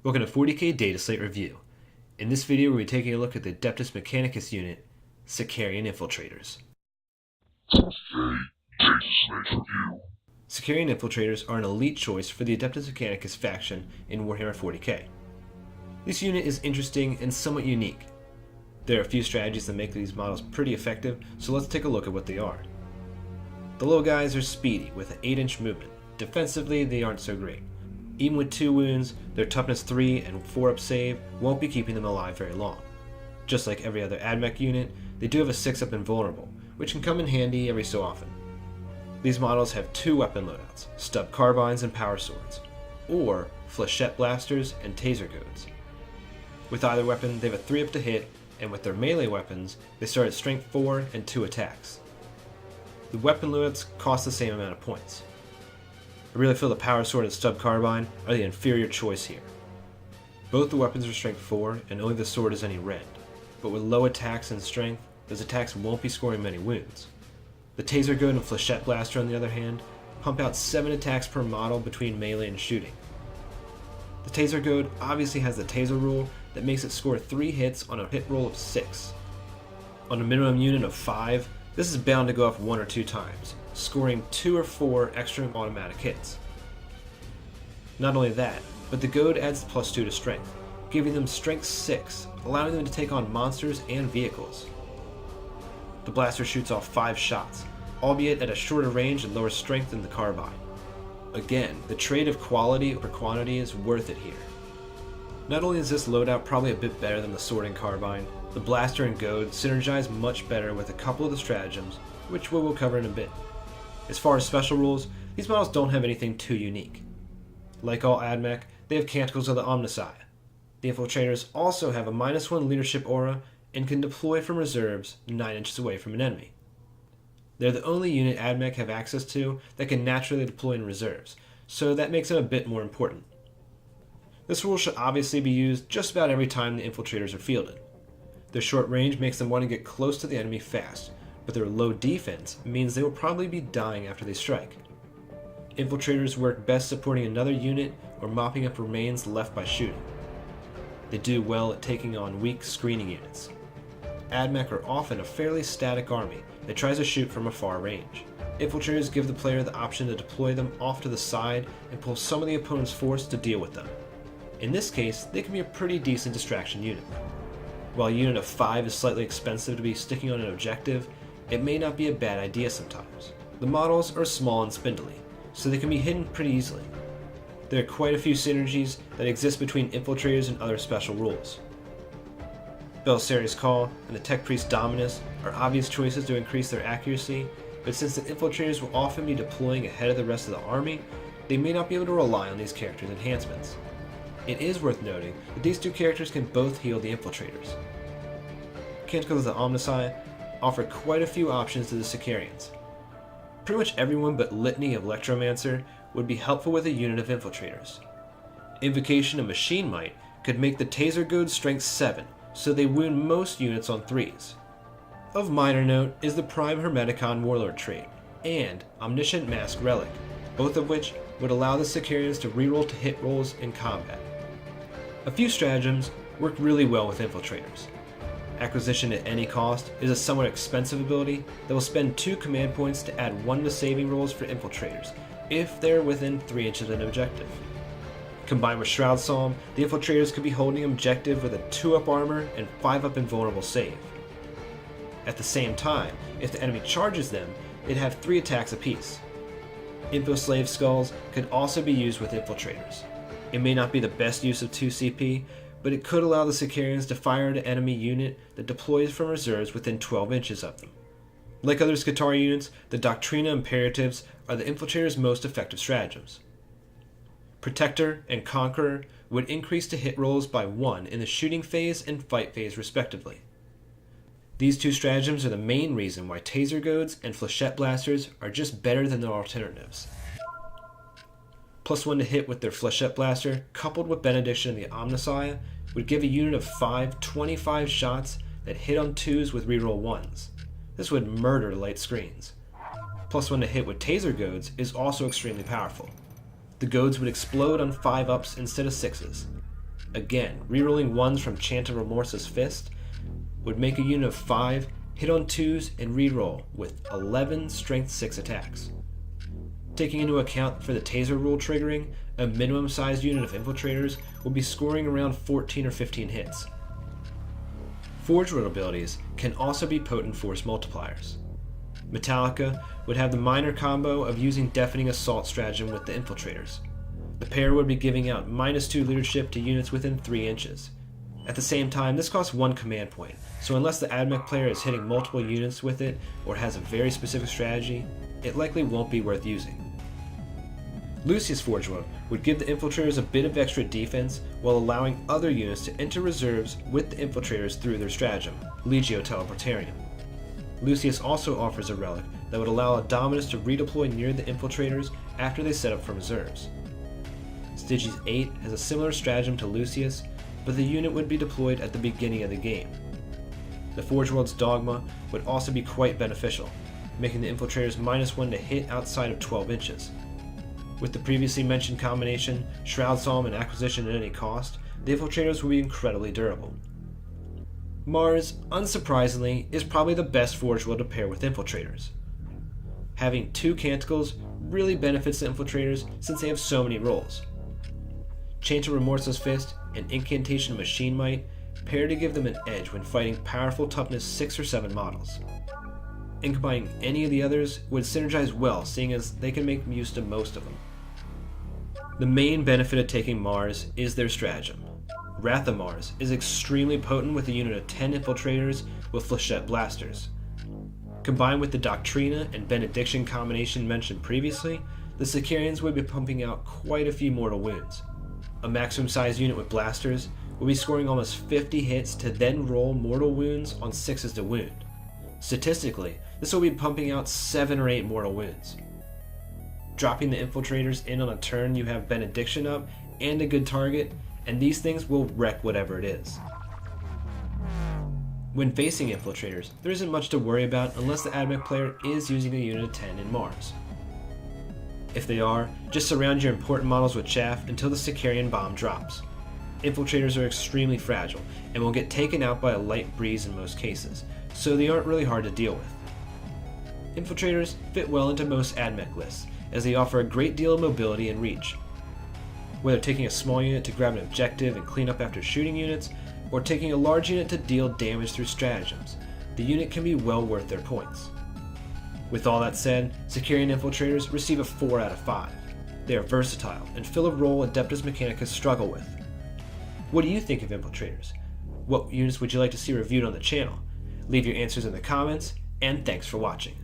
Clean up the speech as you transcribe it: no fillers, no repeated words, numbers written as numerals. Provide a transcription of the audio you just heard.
Welcome to 40K Data Slate Review. In this video, we'll be taking a look at the Adeptus Mechanicus unit, SIcarian Infiltrators. SIcarian Infiltrators are an elite choice for the Adeptus Mechanicus faction in Warhammer 40K. This unit is interesting and somewhat unique. There are a few strategies that make these models pretty effective, so let's take a look at what they are. The little guys are speedy with an 8-inch movement. Defensively, they aren't so great. Even with 2 wounds, their toughness 3 and 4-up save won't be keeping them alive very long. Just like every other AdMech unit, they do have a 6-up invulnerable, which can come in handy every so often. These models have 2 weapon loadouts, stub carbines and power swords, or flechette blasters and taser goads. With either weapon, they have a 3-up to hit, and with their melee weapons, they start at strength 4 and 2 attacks. The weapon loadouts cost the same amount of points. I really feel the power sword and stub carbine are the inferior choice here. Both the weapons are strength 4 and only the sword is any rend, but with low attacks and strength, those attacks won't be scoring many wounds. The taser goad and flechette blaster, on the other hand, pump out 7 attacks per model between melee and shooting. The taser goad obviously has the taser rule that makes it score 3 hits on a hit roll of 6. On a minimum unit of 5, this is bound to go off 1 or 2 times, scoring 2 or 4 extra automatic hits. Not only that, but the goad adds +2 to strength, giving them strength 6, allowing them to take on monsters and vehicles. The blaster shoots off 5 shots, albeit at a shorter range and lower strength than the carbine. Again, the trade of quality over quantity is worth it here. Not only is this loadout probably a bit better than the sword and carbine, the blaster and goad synergize much better with a couple of the stratagems, which we will cover in a bit. As far as special rules, these models don't have anything too unique. Like all AdMech, they have Canticles of the Omnissiah. The Infiltrators also have a -1 leadership aura and can deploy from reserves 9 inches away from an enemy. They're the only unit AdMech have access to that can naturally deploy in reserves, so that makes them a bit more important. This rule should obviously be used just about every time the Infiltrators are fielded. Their short range makes them want to get close to the enemy fast, but their low defense means they will probably be dying after they strike. Infiltrators work best supporting another unit or mopping up remains left by shooting. They do well at taking on weak screening units. AdMech are often a fairly static army that tries to shoot from a far range. Infiltrators give the player the option to deploy them off to the side and pull some of the opponent's force to deal with them. In this case, they can be a pretty decent distraction unit. While a unit of 5 is slightly expensive to be sticking on an objective, it may not be a bad idea sometimes. The models are small and spindly, so they can be hidden pretty easily. There are quite a few synergies that exist between Infiltrators and other special rules. Belisarius Call and the Tech Priest Dominus are obvious choices to increase their accuracy, but since the Infiltrators will often be deploying ahead of the rest of the army, they may not be able to rely on these characters' enhancements. It is worth noting that these 2 characters can both heal the Infiltrators. Canticles of the Omnissiah offer quite a few options to the SIcarians. Pretty much everyone but Litany of Electromancer would be helpful with a unit of Infiltrators. Invocation of Machine Might could make the taser goad strength 7, so they wound most units on 3s. Of minor note is the Prime Hermeticon Warlord trait and Omniscient Mask Relic, both of which would allow the SIcarians to reroll to hit rolls in combat. A few stratagems work really well with Infiltrators. Acquisition at any cost is a somewhat expensive ability that will spend 2 command points to add 1 to saving rolls for Infiltrators, if they're within 3 inches of an objective. Combined with Shroud Psalm, the Infiltrators could be holding an objective with a 2-up armor and 5-up invulnerable save. At the same time, if the enemy charges them, they'd have 3 attacks apiece. Info Slave Skulls could also be used with Infiltrators. It may not be the best use of 2 CP, but it could allow the SIcarians to fire at an enemy unit that deploys from reserves within 12 inches of them. Like other Scutari units, the Doctrina Imperatives are the Infiltrators' most effective stratagems. Protector and Conqueror would increase to hit rolls by 1 in the shooting phase and fight phase respectively. These 2 stratagems are the main reason why taser goads and flechette blasters are just better than their alternatives. +1 to hit with their flechette blaster, coupled with Benediction of the Omnissiah, would give a unit of 5 25 shots that hit on 2s with reroll 1s. This would murder light screens. +1 to hit with taser goads is also extremely powerful. The goads would explode on 5-ups instead of 6s. Again, rerolling 1s from Chant of Remorse's Fist would make a unit of 5 hit on 2s and reroll with 11 Strength 6 attacks. Taking into account for the taser rule triggering, a minimum sized unit of Infiltrators will be scoring around 14 or 15 hits. Forge World abilities can also be potent force multipliers. Metallica would have the minor combo of using Deafening Assault stratagem with the Infiltrators. The pair would be giving out -2 leadership to units within 3 inches. At the same time, this costs 1 command point, so unless the Admech player is hitting multiple units with it or has a very specific strategy, it likely won't be worth using. Lucius Forge World would give the Infiltrators a bit of extra defense while allowing other units to enter reserves with the Infiltrators through their stratagem, Legio Teleportarium. Lucius also offers a relic that would allow a Dominus to redeploy near the Infiltrators after they set up from reserves. Stygies 8 has a similar stratagem to Lucius, but the unit would be deployed at the beginning of the game. The Forge World's Dogma would also be quite beneficial, making the Infiltrators -1 to hit outside of 12 inches. With the previously mentioned combination, Shroud Psalm and Acquisition at any cost, the Infiltrators will be incredibly durable. Mars, unsurprisingly, is probably the best Forge World to pair with Infiltrators. Having 2 Canticles really benefits the Infiltrators since they have so many roles. Chant of Remorse's Fist and Incantation of Machine Might pair to give them an edge when fighting powerful toughness 6 or 7 models. And combining any of the others would synergize well, seeing as they can make use of most of them. The main benefit of taking Mars is their stratagem. Wrath of Mars is extremely potent with a unit of 10 Infiltrators with Flechette Blasters. Combined with the Doctrina and Benediction combination mentioned previously, the SIcarians would be pumping out quite a few mortal wounds. A maximum size unit with blasters will be scoring almost 50 hits to then roll mortal wounds on 6s to wound. Statistically, this will be pumping out 7 or 8 mortal wounds. Dropping the Infiltrators in on a turn you have Benediction up and a good target, and these things will wreck whatever it is. When facing Infiltrators, there isn't much to worry about unless the Admech player is using a unit of 10 in Mars. If they are, just surround your important models with chaff until the SIcarian bomb drops. Infiltrators are extremely fragile and will get taken out by a light breeze in most cases, so they aren't really hard to deal with. Infiltrators fit well into most Admech lists, as they offer a great deal of mobility and reach. Whether taking a small unit to grab an objective and clean up after shooting units, or taking a large unit to deal damage through stratagems, the unit can be well worth their points. With all that said, SIcarian Infiltrators receive a 4 out of 5. They are versatile and fill a role Adeptus Mechanicus struggle with. What do you think of Infiltrators? What units would you like to see reviewed on the channel? Leave your answers in the comments, and thanks for watching.